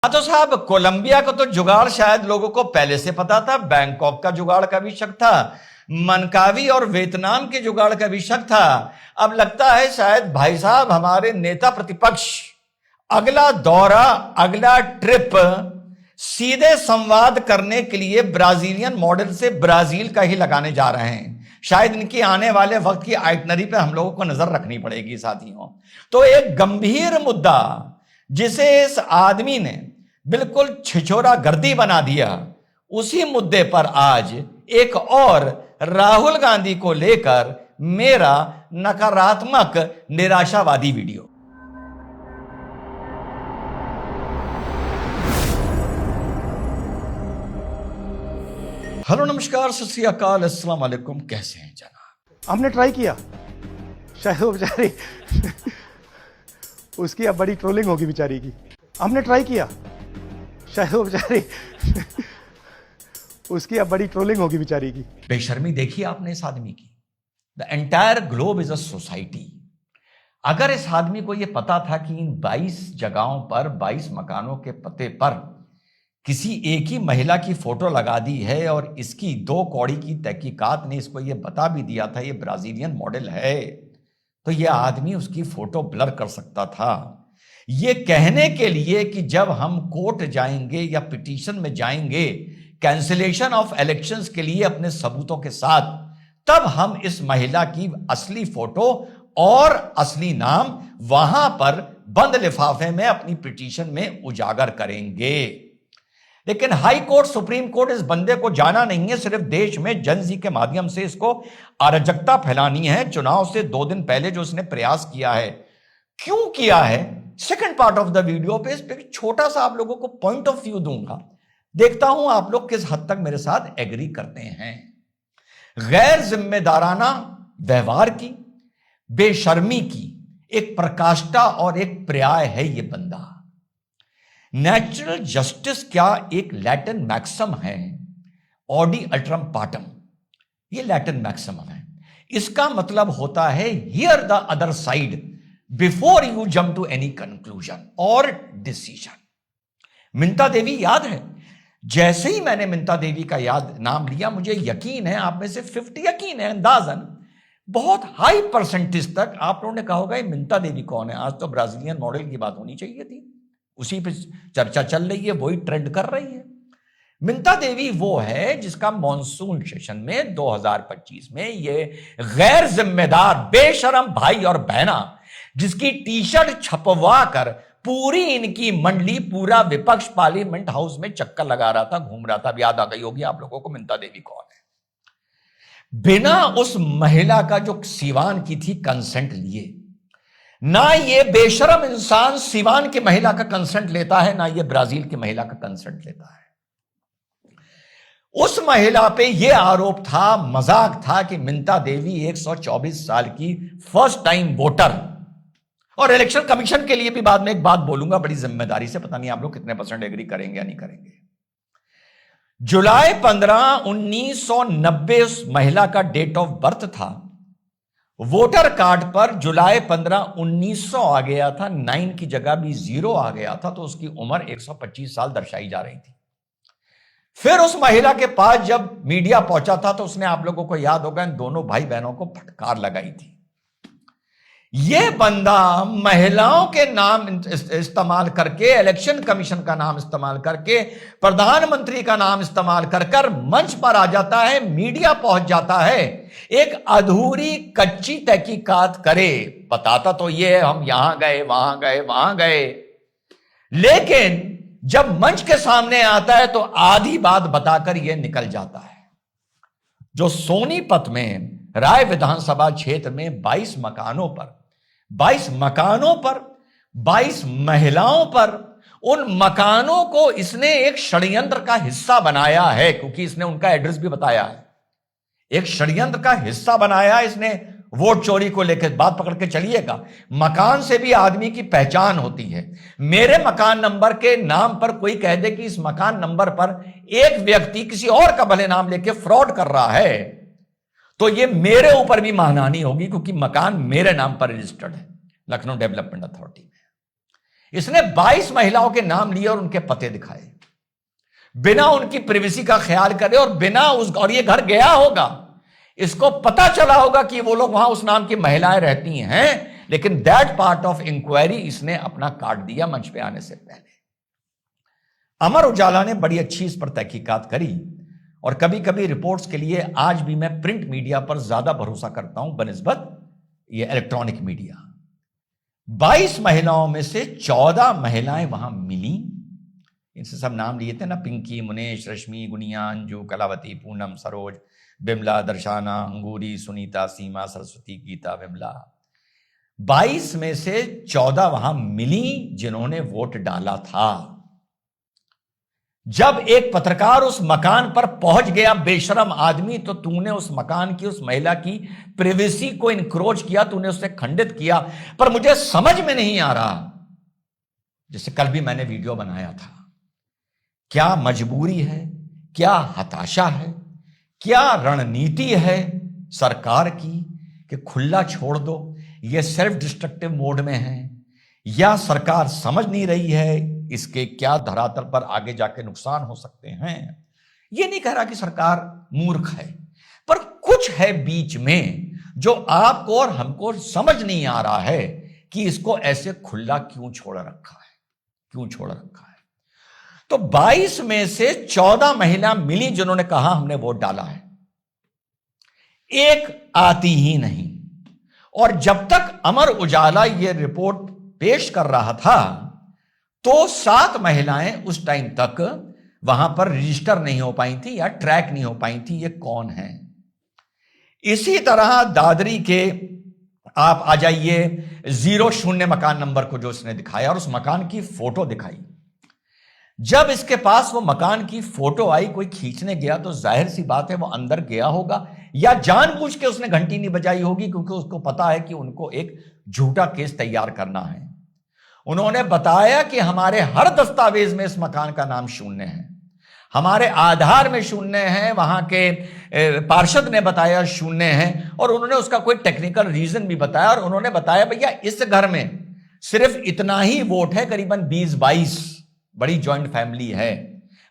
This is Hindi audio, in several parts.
तो साहब कोलंबिया का तो जुगाड़ शायद लोगों को पहले से पता था, बैंकॉक का जुगाड़ का भी शक था, मनकावी और वियतनाम के जुगाड़ का भी शक था। अब लगता है शायद भाई साहब हमारे नेता प्रतिपक्ष अगला दौरा, अगला ट्रिप सीधे संवाद करने के लिए ब्राजीलियन मॉडल से ब्राजील का ही लगाने जा रहे हैं। शायद इनकी आने वाले वक्त की आइटनरी पे हम लोगों को नजर रखनी पड़ेगी साथियों। तो एक गंभीर मुद्दा जिसे इस आदमी ने बिल्कुल छिछोरा गर्दी बना दिया, उसी मुद्दे पर आज एक और राहुल गांधी को लेकर मेरा नकारात्मक निराशावादी वीडियो। हेलो नमस्कार सत श्री अकाल अस्सलाम वालेकुम, कैसे हैं जनाब? हमने ट्राई किया, शायद वो बेचारी उसकी अब बड़ी ट्रोलिंग होगी बेचारी की। हमने ट्राई किया, शायद वो बेचारी उसकी अब बड़ी ट्रोलिंग होगी बेचारी की। बेशर्मी देखिए आपने इस आदमी की। The entire globe is a society. अगर इस आदमी को यह पता था कि इन 22 जगहों पर 22 मकानों के पते पर किसी एक ही महिला की फोटो लगा दी है और इसकी 2 कौड़ी की तहकीकात ने इसको यह बता भी दिया था ये ब्राजीलियन मॉडल है, तो यह आदमी उसकी फोटो ब्लर कर सकता था। ये कहने के लिए कि जब हम कोर्ट जाएंगे या पिटीशन में जाएंगे कैंसिलेशन ऑफ इलेक्शंस के लिए अपने सबूतों के साथ, तब हम इस महिला की असली फोटो और असली नाम वहां पर बंद लिफाफे में अपनी पिटीशन में उजागर करेंगे। लेकिन हाई कोर्ट, सुप्रीम कोर्ट इस बंदे को जाना नहीं है, सिर्फ देश में जनजी के माध्यम से इसको अराजकता फैलानी है। चुनाव से 2 दिन पहले जो इसने प्रयास किया है, क्यों किया है, second part of the video पे इस पे छोटा सा आप लोगों को पॉइंट ऑफ व्यू दूंगा। देखता हूं आप लोग किस हद तक मेरे साथ एग्री करते हैं। गैर जिम्मेदाराना व्यवहार की, बेशर्मी की एक प्रकाष्ठा और एक पर्याय है ये बंदा। नेचुरल जस्टिस क्या एक लैटिन मैक्सिम है, ऑडी अल्ट्रम पार्टम, ये लैटिन मैक्सिम है। इसका मतलब होता है hear the other side before you jump to any conclusion और डिसीजन। मिंता देवी याद है, जैसे ही मैंने मिंता देवी का नाम लिया, मुझे यकीन है आप में से 50 यकीन है अंदाजन बहुत हाई परसेंटेज तक आप लोगों ने कहा होगा ये मिंता देवी कौन है। आज तो ब्राजीलियन मॉडल की बात होनी चाहिए थी, उसी पे चर्चा चल रही है, वही ट्रेंड कर रही है। मिंता देवी वो है जिसका मॉनसून सेशन में 2025 में ये गैर जिम्मेदार बेशरम भाई और बहना, जिसकी टी शर्ट छपवा कर पूरी इनकी मंडली, पूरा विपक्ष पार्लियामेंट हाउस में चक्कर लगा रहा था, घूम रहा था। अब याद आ गई होगी आप लोगों को मिंता देवी कौन है। बिना उस महिला का जो सीवान की थी कंसेंट लिए, ना ये बेशरम इंसान सीवान की महिला का कंसेंट लेता है, ना ये ब्राजील की महिला का कंसेंट लेता है। उस महिला पे ये आरोप था, मजाक था कि मिंता देवी 124 साल की फर्स्ट टाइम वोटर, और इलेक्शन कमीशन के लिए भी बाद में एक बात बोलूंगा बड़ी जिम्मेदारी से, पता नहीं आप लोग कितने परसेंट एग्री करेंगे या नहीं करेंगे। जुलाई 15, 1990 उस महिला का डेट ऑफ बर्थ था। वोटर कार्ड पर जुलाई 15, 1900 आ गया था, 9 की जगह भी 0 आ गया था, तो उसकी उम्र 125 साल दर्शाई जा रही थी। फिर उस महिला के पास जब मीडिया पहुंचा था तो उसने, आप लोगों को याद होगा, इन दोनों भाई बहनों को फटकार लगाई थी। यह बंदा महिलाओं के नाम इस्तेमाल करके, इलेक्शन कमीशन का नाम इस्तेमाल करके, प्रधानमंत्री का नाम इस्तेमाल कर मंच पर आ जाता है, मीडिया पहुंच जाता है, एक अधूरी कच्ची तहकीकात करे, बताता तो ये हम यहां गए, वहां गए, वहां गए, लेकिन जब मंच के सामने आता है तो आधी बात बताकर यह निकल जाता है। जो सोनीपत में राय विधानसभा क्षेत्र में 22 मकानों पर 22 महिलाओं पर, उन मकानों को इसने एक षड्यंत्र का हिस्सा बनाया है, क्योंकि इसने उनका एड्रेस भी बताया है। एक षड्यंत्र का हिस्सा बनाया इसने वोट चोरी को लेकर। बात पकड़ के चलिएगा, मकान से भी आदमी की पहचान होती है। मेरे मकान नंबर के नाम पर कोई कह दे कि इस मकान नंबर पर एक व्यक्ति किसी और का भले नाम लेके फ्रॉड कर रहा है, तो ये मेरे ऊपर भी मानहानि होगी, क्योंकि मकान मेरे नाम पर रजिस्टर्ड है लखनऊ डेवलपमेंट अथॉरिटी में। इसने 22 महिलाओं के नाम लिए और उनके पते दिखाए, बिना उनकी प्रिवेसी का ख्याल करे और बिना और ये घर गया होगा, इसको पता चला होगा कि वो लोग वहां उस नाम की महिलाएं रहती हैं, लेकिन दैट पार्ट ऑफ इंक्वायरी इसने अपना काट दिया मंच पे आने से पहले। अमर उजाला ने बड़ी अच्छी इस पर तहकीकात करी और कभी कभी रिपोर्ट्स के लिए आज भी मैं प्रिंट मीडिया पर ज्यादा भरोसा करता हूं बनिस्बत ये इलेक्ट्रॉनिक मीडिया। 22 महिलाओं में से 14 महिलाएं वहां मिली, इनसे सब नाम लिए थे ना, पिंकी, मुनेश, रश्मि, गुनिया, अंजू, कलावती, पूनम, सरोज, बिमला, दर्शाना, अंगूरी, सुनीता, सीमा, सरस्वती, गीता, विमला। 22 में से 14 वहां मिली जिन्होंने वोट डाला था। जब एक पत्रकार उस मकान पर पहुंच गया, बेशरम आदमी, तो तूने उस मकान की, उस महिला की प्रिवेसी को इनक्रोच किया, तूने उसे खंडित किया। पर मुझे समझ में नहीं आ रहा, जैसे कल भी मैंने वीडियो बनाया था, क्या मजबूरी है, क्या हताशा है, क्या रणनीति है सरकार की कि खुला छोड़ दो, ये सेल्फ डिस्ट्रक्टिव मोड में है, या सरकार समझ नहीं रही है इसके क्या धरातल पर आगे जाके नुकसान हो सकते हैं। ये नहीं कह रहा कि सरकार मूर्ख है, पर कुछ है बीच में जो आपको और हमको समझ नहीं आ रहा है कि इसको ऐसे खुला क्यों छोड़ रखा है, क्यों छोड़ रखा है। तो 22 में से 14 महिला मिली जिन्होंने कहा हमने वोट डाला है, एक आती ही नहीं। और जब तक अमर उजाला ये रिपोर्ट पेश कर रहा था तो 7 महिलाएं उस टाइम तक वहां पर रजिस्टर नहीं हो पाई थी या ट्रैक नहीं हो पाई थी ये कौन है। इसी तरह दादरी के आप आ जाइए 00 मकान नंबर को जो इसने दिखाया और उस मकान की फोटो दिखाई। जब इसके पास वो मकान की फोटो आई, कोई खींचने गया, तो जाहिर सी बात है वो अंदर गया होगा या जानबूझ के उसने घंटी नहीं बजाई होगी, क्योंकि उसको पता है कि उनको एक झूठा केस तैयार करना है। उन्होंने बताया कि हमारे हर दस्तावेज में इस मकान का नाम शून्य है, हमारे आधार में शून्य है, वहां के पार्षद ने बताया शून्य है, और उन्होंने उसका कोई टेक्निकल रीजन भी बताया। और उन्होंने बताया भैया इस घर में सिर्फ इतना ही वोट है, करीबन 20-22, बड़ी ज्वाइंट फैमिली है,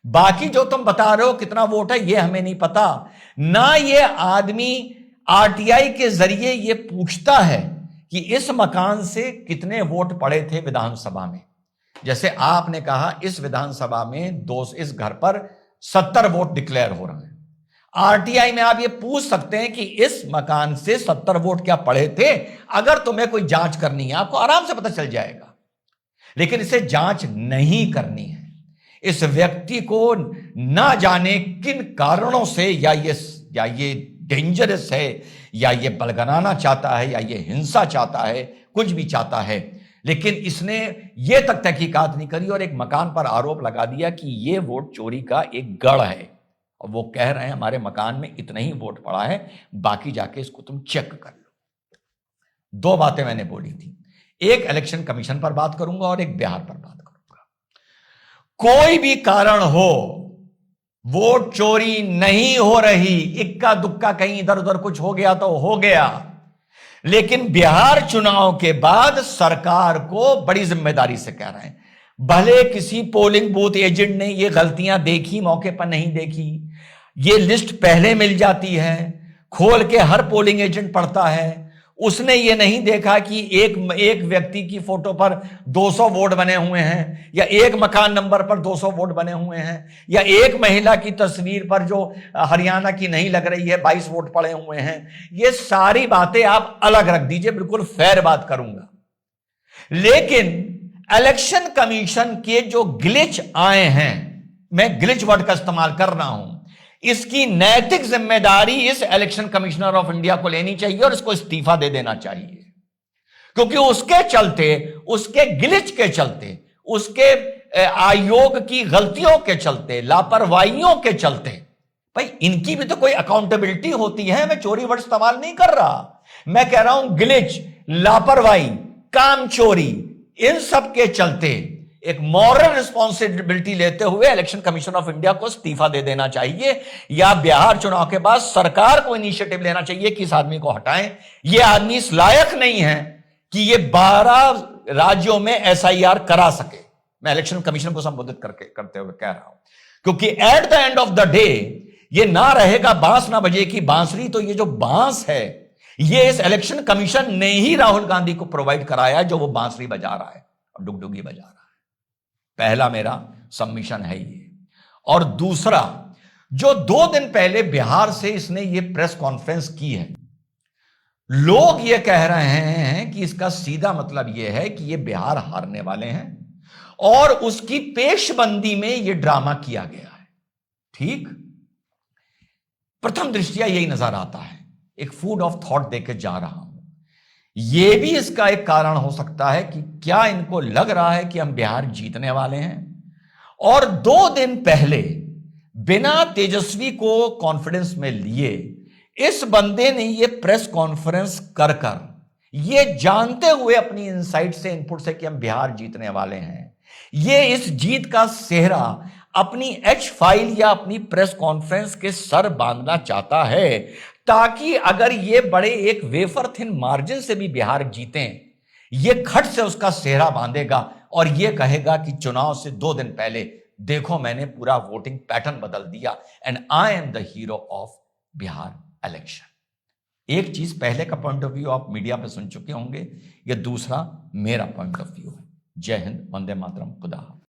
बाकी जो तुम बता रहे हो कितना वोट है ये हमें नहीं पता। ना ये आदमी आरटीआई के जरिए ये पूछता है कि इस मकान से कितने वोट पड़े थे विधानसभा में। जैसे आपने कहा इस विधानसभा में इस घर पर 70 वोट डिक्लेयर हो रहे हैं, आरटीआई में आप ये पूछ सकते हैं कि इस मकान से 70 वोट क्या पड़े थे। अगर तुम्हें कोई जांच करनी है आपको आराम से पता चल जाएगा, लेकिन इसे जांच नहीं करनी है। इस व्यक्ति को ना जाने किन कारणों से, या ये डेंजरस है, या ये बलगनाना चाहता है, या ये हिंसा चाहता है, कुछ भी चाहता है, लेकिन इसने ये तक तहकीकात नहीं करी और एक मकान पर आरोप लगा दिया कि ये वोट चोरी का एक गढ़ है। और वो कह रहे हैं हमारे मकान में इतना ही वोट पड़ा है, बाकी जाके इसको तुम चेक कर लो। 2 बातें मैंने बोली थी, एक इलेक्शन कमीशन पर बात करूंगा और एक बिहार पर बात करूंगा। कोई भी कारण हो, वोट चोरी नहीं हो रही, इक्का दुक्का कहीं इधर उधर कुछ हो गया तो हो गया, लेकिन बिहार चुनाव के बाद सरकार को बड़ी जिम्मेदारी से कह रहे हैं। भले किसी पोलिंग बूथ एजेंट ने ये गलतियां देखी, मौके पर नहीं देखी, ये लिस्ट पहले मिल जाती है, खोल के हर पोलिंग एजेंट पढ़ता है, उसने ये नहीं देखा कि एक व्यक्ति की फोटो पर 200 वोट बने हुए हैं, या एक मकान नंबर पर 200 वोट बने हुए हैं, या एक महिला की तस्वीर पर जो हरियाणा की नहीं लग रही है 22 वोट पड़े हुए हैं। ये सारी बातें आप अलग रख दीजिए, बिल्कुल फेयर बात करूंगा। लेकिन इलेक्शन कमीशन के जो ग्लिच आए हैं, मैं ग्लिच वर्ड का इस्तेमाल कर रहा हूं, इसकी नैतिक जिम्मेदारी इस इलेक्शन कमिश्नर ऑफ इंडिया को लेनी चाहिए और इसको इस्तीफा दे देना चाहिए, क्योंकि उसके चलते, उसके ग्लिच के चलते, उसके आयोग की गलतियों के चलते, लापरवाहियों के चलते, भाई इनकी भी तो कोई अकाउंटेबिलिटी होती है। मैं चोरी वर्ड इस्तेमाल नहीं कर रहा, मैं कह रहा हूं ग्लिच, लापरवाही, काम चोरी, इन सब के चलते एक मॉरल रिस्पॉन्सिबिलिटी लेते हुए इलेक्शन कमीशन ऑफ इंडिया को इस्तीफा दे देना चाहिए, या बिहार चुनाव के बाद सरकार को इनिशिएटिव लेना चाहिए कि इस आदमी को हटाएं। ये आदमी इस लायक नहीं है कि ये 12 राज्यों में एसआईआर करा सके। मैं इलेक्शन कमीशन को संबोधित करते हुए कह रहा हूं, क्योंकि at the end of the day ये ना रहेगा बांस ना बजे की बांसुरी। तो ये जो बांस है ये इस इलेक्शन कमीशन ने ही राहुल गांधी को प्रोवाइड कराया है, जो वो बांसुरी बजा रहा है और डुगडुगी बजा रहा है। पहला मेरा सबमिशन है ये। और दूसरा, जो 2 दिन पहले बिहार से इसने ये प्रेस कॉन्फ्रेंस की है, लोग ये कह रहे हैं कि इसका सीधा मतलब ये है कि ये बिहार हारने वाले हैं और उसकी पेशबंदी में ये ड्रामा किया गया है। ठीक, प्रथम दृष्टिया यही नजर आता है, एक फूड ऑफ थॉट देके जा रहा हूं। यह भी इसका एक कारण हो सकता है कि क्या इनको लग रहा है कि हम बिहार जीतने वाले हैं, और 2 दिन पहले बिना तेजस्वी को कॉन्फिडेंस में लिए इस बंदे ने यह प्रेस कॉन्फ्रेंस कर ये जानते हुए अपनी इनसाइट से, इनपुट से कि हम बिहार जीतने वाले हैं, ये इस जीत का सेहरा अपनी एच फाइल या अपनी प्रेस कॉन्फ्रेंस के सर बांधना चाहता है, ताकि अगर ये बड़े एक वेफर थिन मार्जिन से भी बिहार जीतें, ये खट से उसका सेहरा बांधेगा और ये कहेगा कि चुनाव से 2 दिन पहले देखो मैंने पूरा वोटिंग पैटर्न बदल दिया and I am the hero of Bihar election. एक चीज पहले का पॉइंट ऑफ व्यू आप मीडिया पे सुन चुके होंगे, ये दूसरा मेरा पॉइंट ऑफ व्यू है। जय हिंद, वंदे मातरम, खुदा हाफिज।